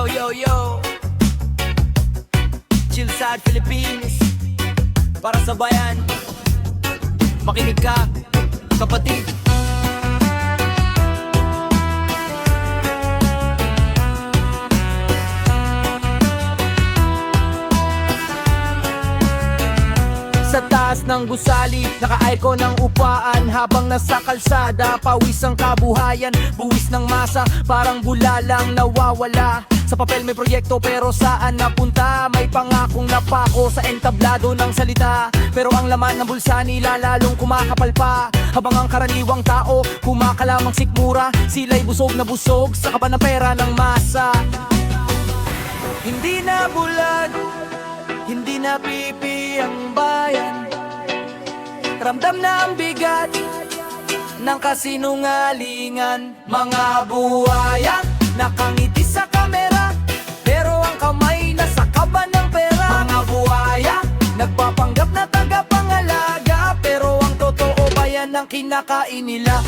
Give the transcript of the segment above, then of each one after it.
Yo, yo, yo, Chillside Philippines. Para sa bayan, makinig ka, kapatid. Sa taas ng gusali, naka-icon ng upaan. Habang nasa kalsada, pawis ang kabuhayan. Buwis ng masa, parang bulalang nawawala. Sa papel may proyekto pero saan napunta? May pangakong napako sa entablado ng salita, pero ang laman ng bulsa nila lalong kumakapal pa. Habang ang karaniwang tao kumakalamang sikmura, sila'y busog na busog sa kaban ng pera ng masa. Hindi na bulag, hindi na pipi ang bayan. Ramdam na ang bigat ng kasinungalingan. Mga buhaya nakangiti sa kamera, pero ang kamay nasa kaban ng pera. Mga buhaya nagpapanggap na tagapangalaga, pero ang totoo ba yan ang kinakain nila?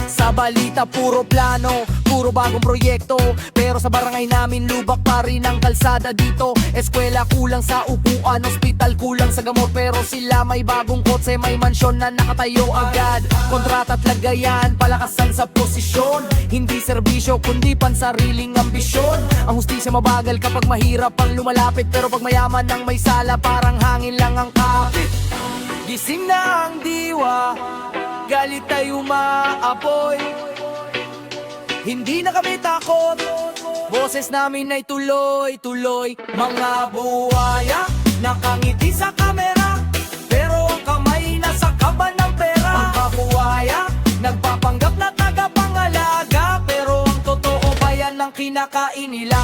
Sa balita puro plano, puro bagong proyekto, pero sa barangay namin lubak pa rin ang kalsada dito. Eskwela kulang sa upuan, ospital kulang sa gamot, pero sila may bagong kotse, may mansyon na nakatayo agad. Kontrata at lagayan, palakasan sa posisyon, hindi serbisyo kundi pansariling ambisyon. Ang hustisya mabagal kapag mahirap ang lumalapit, pero pag mayaman ang may sala, parang hangin lang ang kapit. Gising na ang diwa, galit ay umaapoy. Hindi na kami takot, boses namin ay tuloy-tuloy. Mga buhaya nakangiti sa kamera, pero ang kamay nasa kaban ng pera. Mga buhaya nagpapanggap na tagapangalaga, pero ang totoo ba yan ang kinakain nila?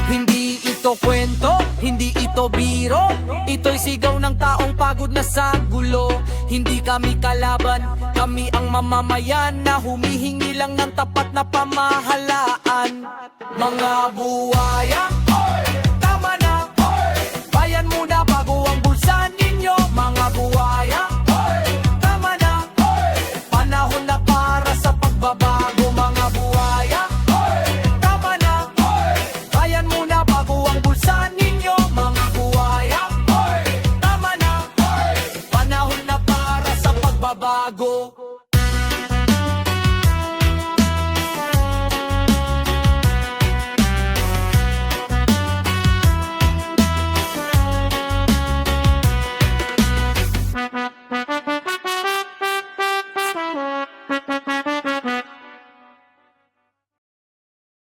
Hindi ito kwento, hindi ito biro, ito'y sigaw ng taong pagod na sa gulo. Hindi kami kalaban, kami ang mamamayan na humihingi lang ng tapat na pamahalaan. Mga buhaya, tama na, bayan muna bago ang bulsa ninyo. Mga buhaya, tama na, panahon na para sa pagbabago. Mga buhaya, tama na, bayan muna bago ang bulsa ninyo. Mga buhaya, tama na, panahon na para sa pagbabago.